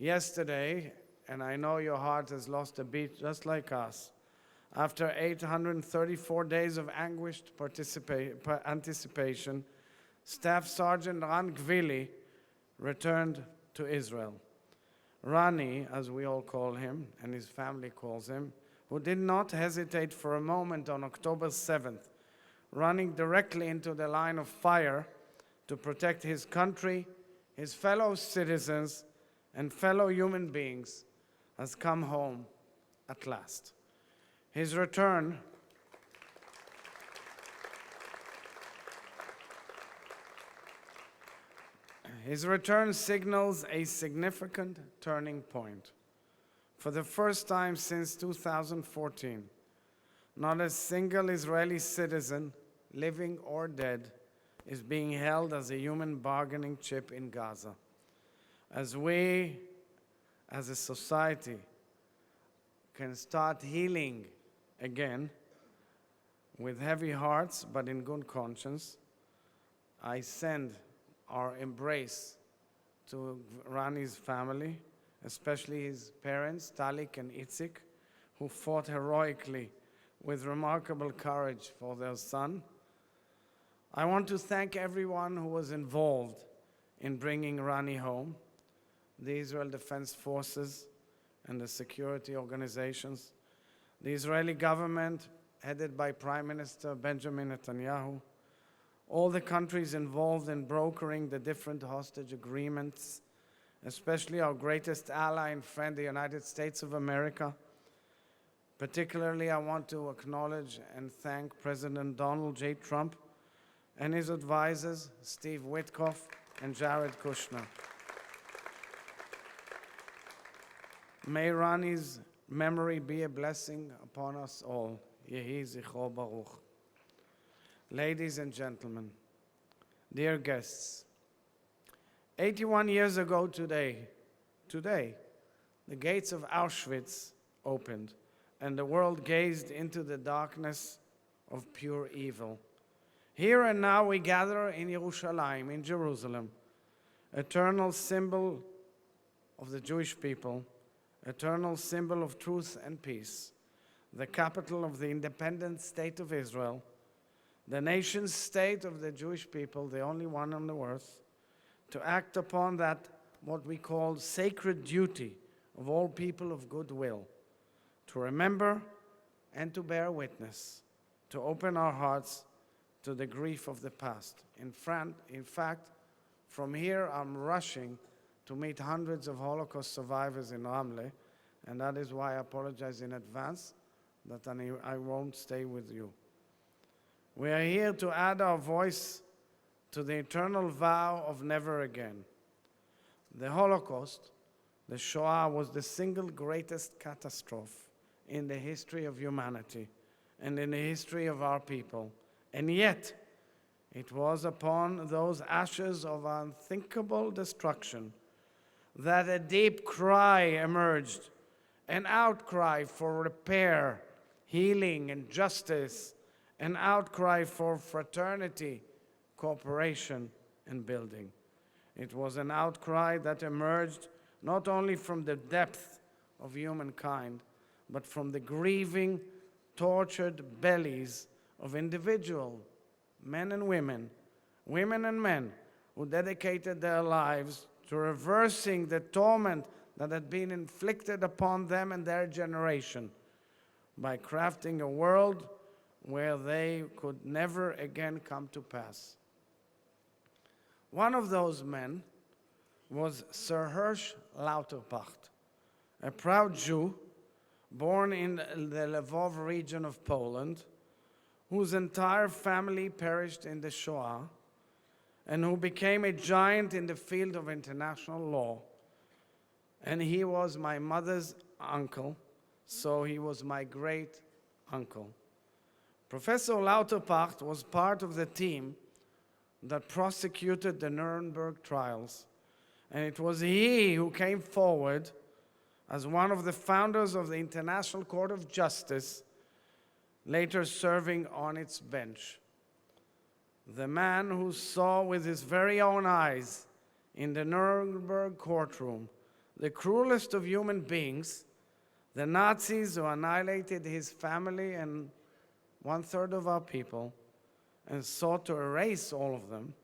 Yesterday, and I know your heart has lost a beat just like us, after 834 days of anguished anticipation, Staff Sergeant Ran Gvili returned to Israel. Rani, as we all call him, and his family calls him, who did not hesitate for a moment on October 7th, running directly into the line of fire to protect his country, his fellow citizens, and fellow human beings, has come home at last. His return signals a significant turning point. For the first time since 2014, not a single Israeli citizen, living or dead, is being held as a human bargaining chip in Gaza. As we, as a society, can start healing again with heavy hearts but in good conscience, I send our embrace to Rani's family, especially his parents, Talik and Itzik, who fought heroically with remarkable courage for their son. I want to thank everyone who was involved in bringing Rani home, the Israel Defense Forces and the security organizations, the Israeli government headed by Prime Minister Benjamin Netanyahu, all the countries involved in brokering the different hostage agreements, especially our greatest ally and friend, the United States of America. Particularly, I want to acknowledge and thank President Donald J. Trump and his advisors, Steve Witkoff and Jared Kushner. May Rani's memory be a blessing upon us all. Yehi zichro baruch. Ladies and gentlemen, dear guests, 81 years ago today, the gates of Auschwitz opened and the world gazed into the darkness of pure evil. Here and now we gather in Yerushalayim, in Jerusalem, eternal symbol of the Jewish people, eternal symbol of truth and peace, the capital of the independent state of Israel, the nation state of the Jewish people, the only one on the earth, to act upon that, what we call sacred duty of all people of goodwill, to remember and to bear witness, to open our hearts to the grief of the past. In fact, from here I'm rushing to meet hundreds of Holocaust survivors in Ramle, and that is why I apologize in advance that I won't stay with you. We are here to add our voice to the eternal vow of never again. The Holocaust, the Shoah, was the single greatest catastrophe in the history of humanity and in the history of our people. And yet, it was upon those ashes of unthinkable destruction that a deep cry emerged, an outcry for repair, healing, and justice, an outcry for fraternity, cooperation, and building. It was an outcry that emerged not only from the depth of humankind, but from the grieving, tortured bellies of individual men and women, women and men, who dedicated their lives to reversing the torment that had been inflicted upon them and their generation by crafting a world where they could never again come to pass. One of those men was Sir Hirsch Lauterpacht, a proud Jew born in the Lvov region of Poland, whose entire family perished in the Shoah, and who became a giant in the field of international law. And he was my mother's uncle, so he was my great uncle. Professor Lauterpacht was part of the team that prosecuted the Nuremberg trials, and it was he who came forward as one of the founders of the International Court of Justice, later serving on its bench. The man who saw with his very own eyes in the Nuremberg courtroom the cruelest of human beings, the Nazis who annihilated his family and one-third of our people and sought to erase all of them,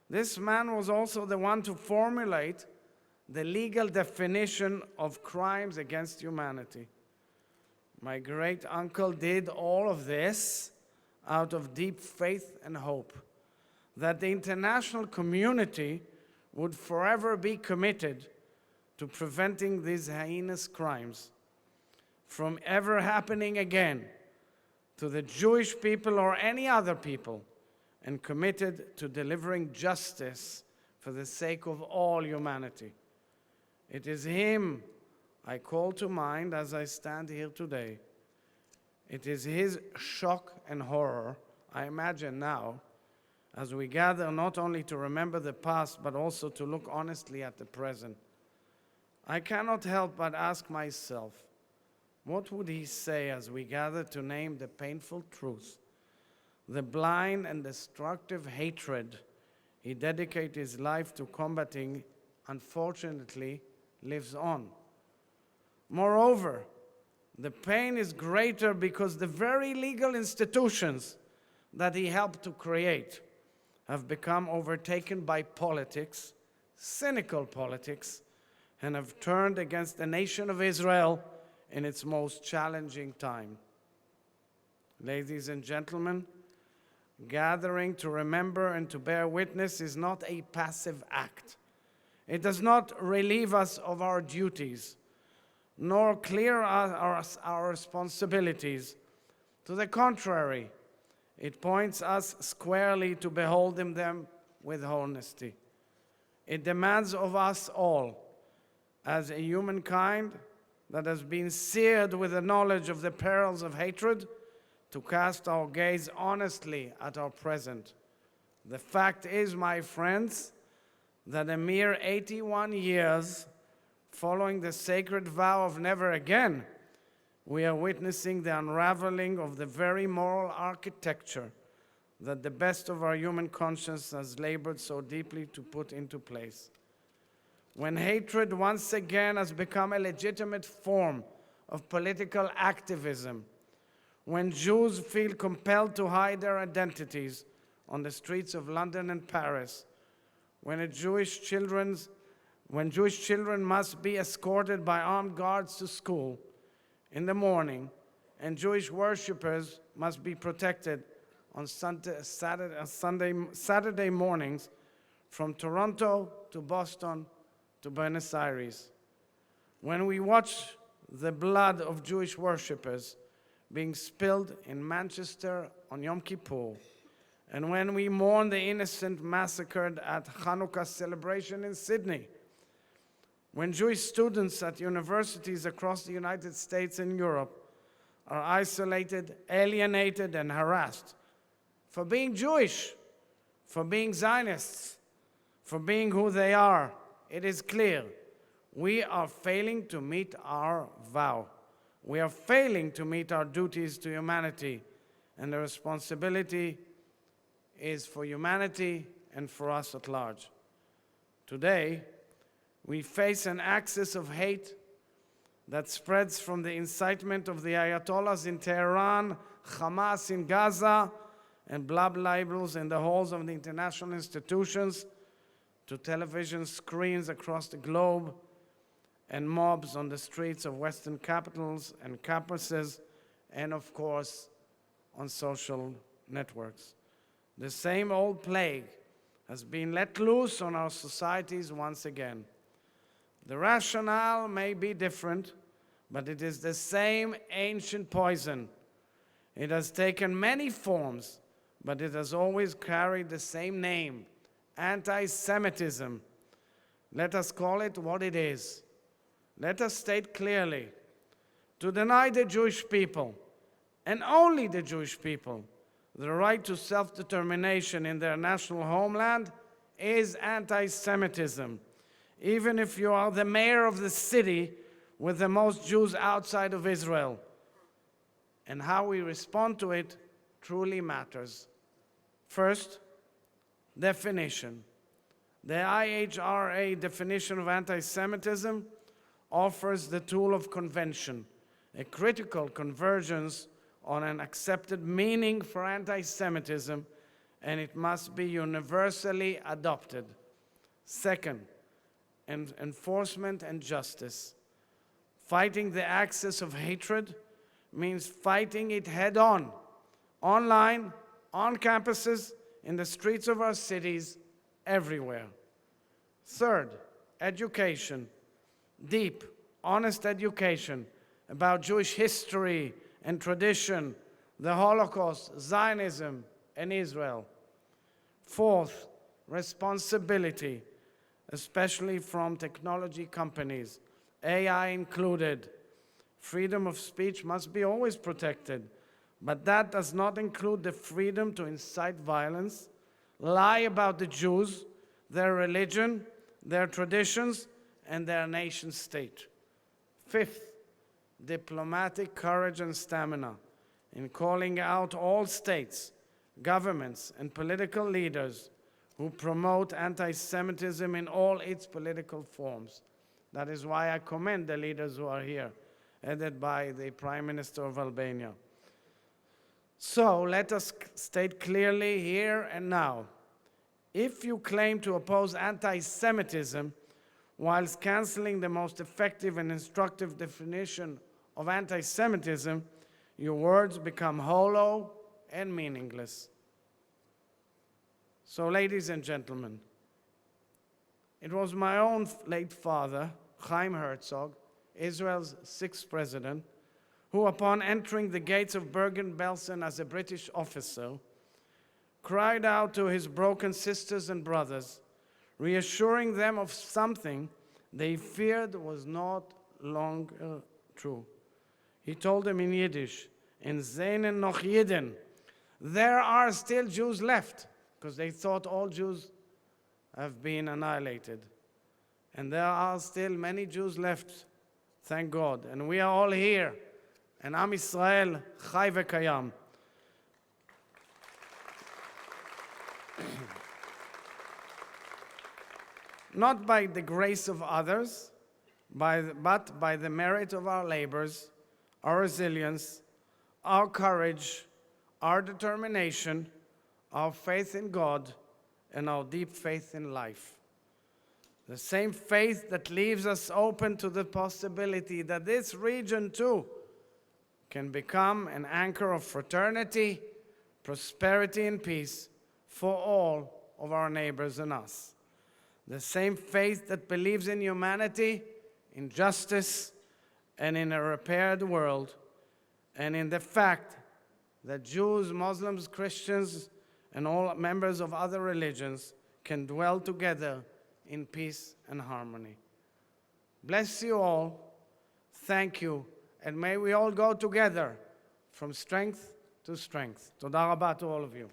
this man was also the one to formulate the legal definition of crimes against humanity. My great uncle did all of this out of deep faith and hope that the international community would forever be committed to preventing these heinous crimes from ever happening again to the Jewish people or any other people, and committed to delivering justice for the sake of all humanity. It is him I call to mind as I stand here today. It is his shock and horror I imagine now as we gather not only to remember the past but also to look honestly at the present. I cannot help but ask myself, what would he say as we gather to name the painful truth, the blind and destructive hatred he dedicated his life to combating, unfortunately, lives on. Moreover, the pain is greater because the very legal institutions that he helped to create have become overtaken by politics, cynical politics, and have turned against the nation of Israel in its most challenging time. Ladies and gentlemen, gathering to remember and to bear witness is not a passive act. It does not relieve us of our duties, nor clear our responsibilities. To the contrary, it points us squarely to behold them with honesty. It demands of us all, as a humankind that has been seared with the knowledge of the perils of hatred, to cast our gaze honestly at our present. The fact is, my friends, that a mere 81 years following the sacred vow of never again, we are witnessing the unraveling of the very moral architecture that the best of our human conscience has labored so deeply to put into place. When hatred once again has become a legitimate form of political activism, when Jews feel compelled to hide their identities on the streets of London and Paris, when Jewish children must be escorted by armed guards to school in the morning, and Jewish worshippers must be protected on Saturday mornings from Toronto to Boston to Buenos Aires. When we watch the blood of Jewish worshippers being spilled in Manchester on Yom Kippur, and when we mourn the innocent massacred at Hanukkah celebration in Sydney, when Jewish students at universities across the United States and Europe are isolated, alienated, and harassed for being Jewish, for being Zionists, for being who they are, it is clear we are failing to meet our vow. We are failing to meet our duties to humanity, and the responsibility is for humanity and for us at large. Today, we face an axis of hate that spreads from the incitement of the Ayatollahs in Tehran, Hamas in Gaza, and blood libels in the halls of the international institutions, to television screens across the globe, and mobs on the streets of Western capitals and campuses, and of course, on social networks. The same old plague has been let loose on our societies once again. The rationale may be different, but it is the same ancient poison. It has taken many forms, but it has always carried the same name: anti-Semitism. Let us call it what it is. Let us state clearly, to deny the Jewish people, and only the Jewish people, the right to self-determination in their national homeland is anti-Semitism, even if you are the mayor of the city with the most Jews outside of Israel. And how we respond to it truly matters. First, definition. The IHRA definition of anti-Semitism offers the tool of convention, a critical convergence on an accepted meaning for anti-Semitism, and it must be universally adopted. Second, enforcement and justice. Fighting the axis of hatred means fighting it head-on, online, on campuses, in the streets of our cities, everywhere. Third, education. Deep, honest education about Jewish history and tradition, the Holocaust, Zionism, and Israel. Fourth, responsibility, especially from technology companies, AI included. Freedom of speech must be always protected, but that does not include the freedom to incite violence, lie about the Jews, their religion, their traditions, and their nation state. Fifth, diplomatic courage and stamina in calling out all states, governments, and political leaders who promote anti-Semitism in all its political forms. That is why I commend the leaders who are here, headed by the Prime Minister of Albania. So let us state clearly here and now, if you claim to oppose anti-Semitism whilst canceling the most effective and instructive definition of anti-Semitism, your words become hollow and meaningless. So, ladies and gentlemen, it was my own late father, Chaim Herzog, Israel's sixth president, who, upon entering the gates of Bergen-Belsen as a British officer, cried out to his broken sisters and brothers, reassuring them of something they feared was not longer true. He told them in Yiddish, "In Zenen noch Yidden," there are still Jews left, because they thought all Jews have been annihilated. And there are still many Jews left, thank God. And we are all here. And Am Yisrael chai v'kayam. Not by the grace of others, but by the merit of our labors, our resilience, our courage, our determination, our faith in God, and our deep faith in life. The same faith that leaves us open to the possibility that this region too can become an anchor of fraternity, prosperity, and peace for all of our neighbors and us. The same faith that believes in humanity, in justice, and in a repaired world, and in the fact that Jews, Muslims, Christians, and all members of other religions can dwell together in peace and harmony. Bless you all. Thank you. And may we all go together from strength to strength. Toda rabah to all of you.